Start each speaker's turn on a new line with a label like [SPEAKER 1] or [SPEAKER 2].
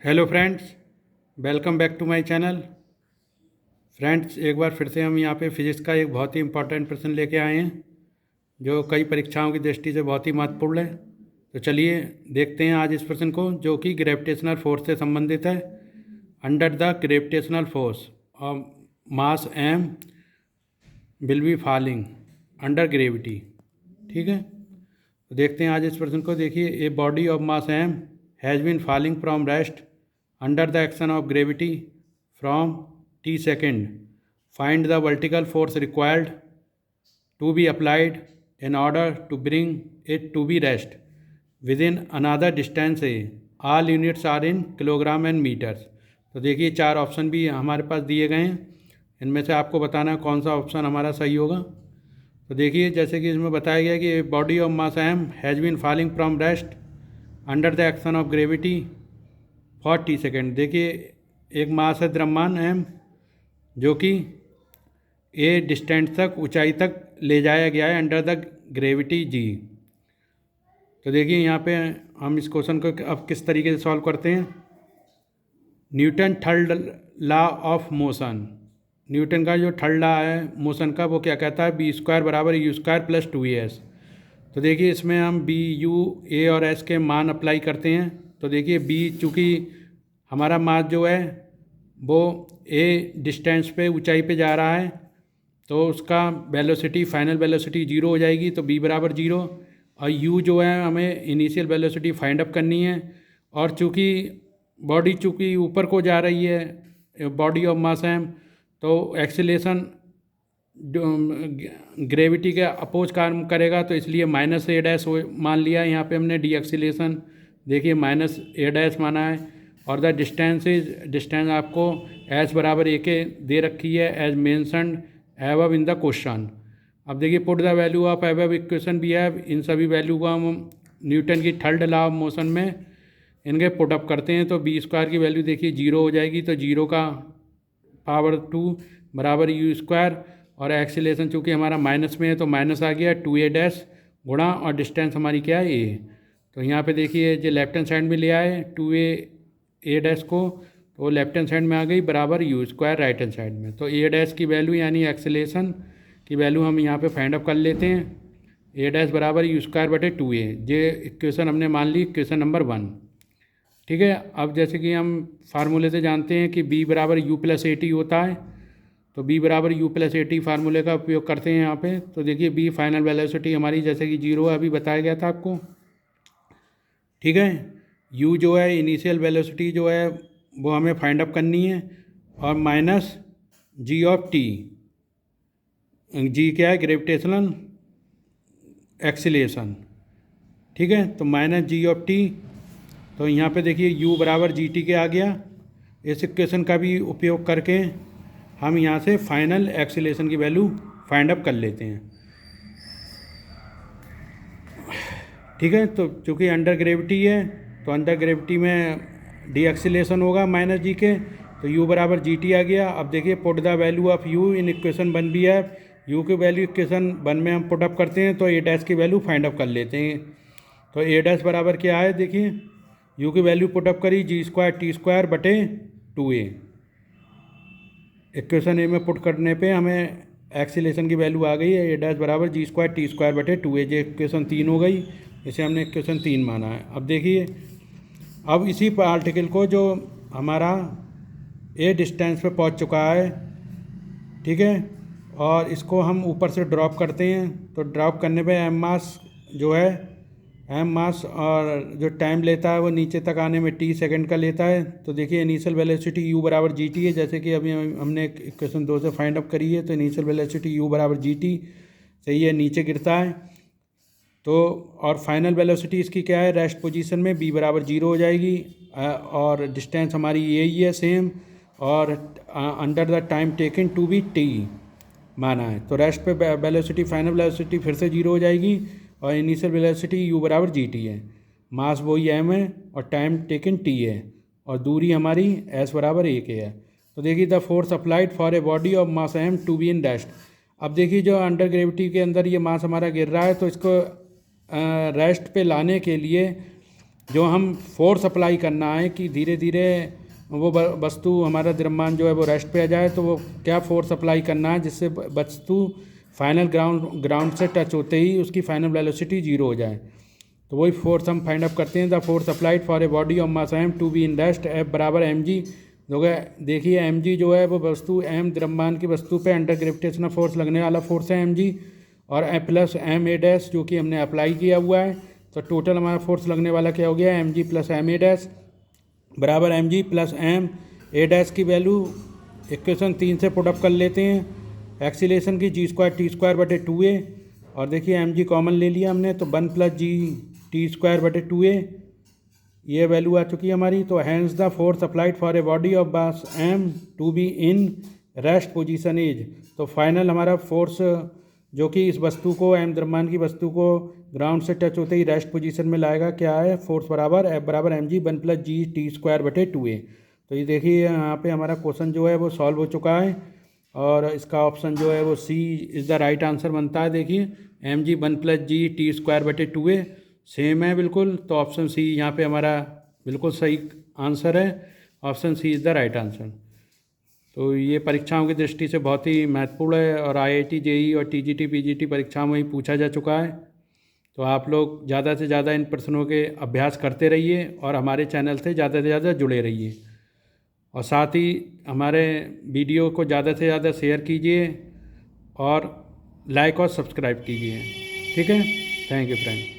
[SPEAKER 1] Hello friends, welcome back to my channel. Friends, एक बार फिर से हम यहाँ पे फिजिक्स का एक बहुत ही इम्पोर्टेंट प्रश्न लेके आए हैं जो कई परीक्षाओं की दृष्टि से बहुत ही महत्वपूर्ण है। तो चलिए देखते हैं आज इस प्रश्न को, जो कि ग्रेविटेशनल फोर्स से संबंधित है। Under the gravitational force mass m will be falling under gravity. ठीक है, तो देखते हैं आज इस प्रश्न को। देखिए, a body of mass m has been falling from rest under the action of gravity from t second. Find the vertical force required to be applied in order to bring it to be rest within another distance a. All units are in kilogram and meters. तो देखिए, चार option भी हमारे पास दिए गए हैं, इनमें से आपको बताना है कौन सा ऑप्शन हमारा सही होगा। तो देखिए, जैसे कि इसमें बताया गया कि body of mass m has been falling from rest under the action of gravity 40 second. देखिए, एक मास है द्रव्यमान एम, जो कि ए डिस्टेंस तक, ऊंचाई तक ले जाया गया है अंडर द ग्रेविटी जी। तो देखिए, यहाँ पे हम इस क्वेश्चन को अब किस तरीके से सॉल्व करते हैं। Newton third law of motion, Newton का जो थर्ड लॉ है मोशन का, वो क्या कहता है, बी स्क्वायर बराबर यू स्क्वायर प्लस 2as। तो देखिए, इसमें हम बी, यू, ए और एस के मान अप्लाई करते हैं। तो देखिए, बी चूँकि हमारा मास जो है वो ए डिस्टेंस पे, ऊंचाई पे जा रहा है, तो उसका वेलोसिटी, फाइनल वेलोसिटी 0 हो जाएगी। तो बी बराबर 0। और यू जो है, हमें इनिशियल वेलोसिटी फाइंड अप करनी है। और चूँकि बॉडी चूँकि ऊपर को जा रही है, बॉडी ऑफ मास एम, तो एक्सीलेशन ग्रेविटी के अपोज काम करेगा, तो इसलिए माइनस ए डैश मान लिया। यहाँ पे हमने डी एक्सीलेशन देखिए माइनस ए डैश माना है। और द डिस्टेंस आपको एस बराबर ए के दे रखी है as mentioned above in the question. अब देखिए, put the value of above equation भी है, इन सभी वैल्यू को हम न्यूटन की थर्ड लॉ ऑफ मोशन में इनके पुटअप करते हैं। तो बी स्क्वायर की वैल्यू देखिए 0 हो जाएगी। तो 0 का पावर 2 बराबर यू स्क्वायर, और एक्सीलेशन चूँकि हमारा माइनस में है तो माइनस आ गया 2a डैश गुणा, और डिस्टेंस हमारी क्या है, ए। तो यहाँ पे देखिए, जो लेफ्ट हैंड साइड में ले आए 2a डैश को, तो वो लेफ्ट हैंड साइड में आ गई बराबर you square right hand side में। तो ए डैश की वैल्यू यानी एक्सीलेशन की वैल्यू हम यहाँ पे फाइंड अप कर लेते हैं। ए डैश बराबर यू स्क्वायर बटे 2a, ये इक्वेशन हमने मान ली इक्वेशन नंबर 1। ठीक है, अब जैसे कि हम फार्मूले से जानते हैं कि b बराबर u प्लस ए टी होता है, तो b बराबर u प्लस ए टी फार्मूले का उपयोग करते हैं यहाँ पे। तो देखिए, b फाइनल वेलोसिटी हमारी जैसे कि 0 अभी बताया गया था आपको। ठीक है, u जो है इनिशियल वेलोसिटी जो है वो हमें फाइंड अप करनी है, और माइनस जी ऑफ टी, जी क्या है, ग्रेविटेशनल एक्सीलेशन। ठीक है, तो माइनस जी ऑफ टी, तो यहाँ पे देखिए u बराबर जी टी के आ गया। इस इक्वेशन का भी उपयोग करके हम यहाँ से फाइनल एक्सीलेशन की वैल्यू फाइंड अप कर लेते हैं। ठीक है, तो चूँकि अंडर ग्रेविटी है, तो अंडर ग्रेविटी में डी एक्सीलेशन होगा माइनस जी के, तो u बराबर जी टी आ गया। अब देखिए, put the value of u in equation 1 भी है, u की वैल्यू इक्वेशन 1 में हम पुट अप करते हैं, तो a डैश की वैल्यू फाइंड अप कर लेते हैं। तो a डैश बराबर क्या है, देखिए u की वैल्यू पुट अप करी जी स्क्वायर टी स्क्वायर बटे 2a। इक्वेशन ए में पुट करने पे हमें एक्सीलेशन की वैल्यू आ गई है, a डैश बराबर जी स्क्वायर टी स्क्वायर बटे 2a। जो इक्वेशन 3 हो गई, इसे हमने इक्वेशन 3 माना है। अब देखिए, अब इसी पार्टिकल को जो हमारा ए डिस्टेंस पे पहुंच चुका है, ठीक है, और इसको हम ऊपर से ड्रॉप करते हैं। तो ड्रॉप करने पे एम मास जो है, एम मास और जो टाइम लेता है वो नीचे तक आने में टी सेकंड का लेता है। तो देखिए, इनिशियल वेलोसिटी यू बराबर जी टी है, जैसे कि अभी हमने इक्वेशन 2 से फाइंड अप करी है। तो इनिशियल वेलोसिटी यू बराबर जी टी सही है, नीचे गिरता है। तो और फाइनल वेलोसिटी इसकी क्या है, रेस्ट पोजीशन में b बराबर 0 हो जाएगी, और डिस्टेंस हमारी यही है सेम, और under the time taken to be t माना है। तो रेस्ट पे वेलोसिटी, फाइनल वेलोसिटी फिर से 0 हो जाएगी, और इनिशियल वेलोसिटी u बराबर जी टी है। मास वही m है और टाइम टेकन t है, और दूरी हमारी s बराबर 1 है। तो देखिए, the force applied for a body of mass m to be in rest. अब देखिए, जो अंडर ग्रेविटी के अंदर ये मास हमारा गिर रहा है, तो इसको रेस्ट पे लाने के लिए जो हम फोर्स अप्लाई करना है कि धीरे धीरे वो वस्तु हमारा द्रव्यमान जो है वो रेस्ट पे आ जाए, तो वो क्या फोर्स अप्लाई करना है जिससे वस्तु फाइनल ग्राउंड से टच होते ही उसकी फाइनल वेलोसिटी 0 हो जाए। तो वही फोर्स हम फाइंड अप करते हैं। The force applied for a body of mass m to be in rest f बराबर एम जी। देखिए एम जी जो है वो वस्तु एम द्रव्यमान की वस्तु पे अंडर ग्रेविटेशनल फोर्स लगने वाला फोर्स है एम जी, और प्लस एम ए डैश जो कि हमने अप्लाई किया हुआ है। तो टोटल हमारा फोर्स लगने वाला क्या हो गया, M G plus M A dash बराबर M G plus M A dash की वैल्यू इक्वेशन 3 से पुटअप कर लेते हैं। एक्सीलेशन की जी स्क्वायर टी स्क्वायर बटे 2a, और देखिए एम जी कॉमन ले लिया हमने तो 1 प्लस जी टी स्क्वायर बटे 2a, ये वैल्यू आ चुकी है हमारी। तो hence the force applied for a body of mass m to be in rest position is. तो फाइनल हमारा फोर्स जो कि इस वस्तु को एम द्रव्यमान की वस्तु को ग्राउंड से टच होते ही रेस्ट पोजीशन में लाएगा, क्या है, फोर्स बराबर एफ बराबर M g 1 plus g t square बटे 2a। तो ये देखिए यहाँ पे हमारा क्वेश्चन जो है वो सॉल्व हो चुका है, और इसका ऑप्शन जो है वो C is the right answer बनता है। देखिए m g 1 plus g t square बटे 2a सेम है बिल्कुल, तो ऑप्शन सी यहाँ पे हमारा बिल्कुल सही आंसर है। Option C is the right answer. तो ये परीक्षाओं की दृष्टि से बहुत ही महत्वपूर्ण है, और आईआईटी जेई और टीजीटी पीजीटी परीक्षाओं में ही पूछा जा चुका है। तो आप लोग ज़्यादा से ज़्यादा इन प्रश्नों के अभ्यास करते रहिए, और हमारे चैनल से ज़्यादा जुड़े रहिए, और साथ ही हमारे वीडियो को ज़्यादा से ज़्यादा शेयर कीजिए और लाइक और सब्सक्राइब कीजिए। ठीक है, थैंक यू फ्रेंड।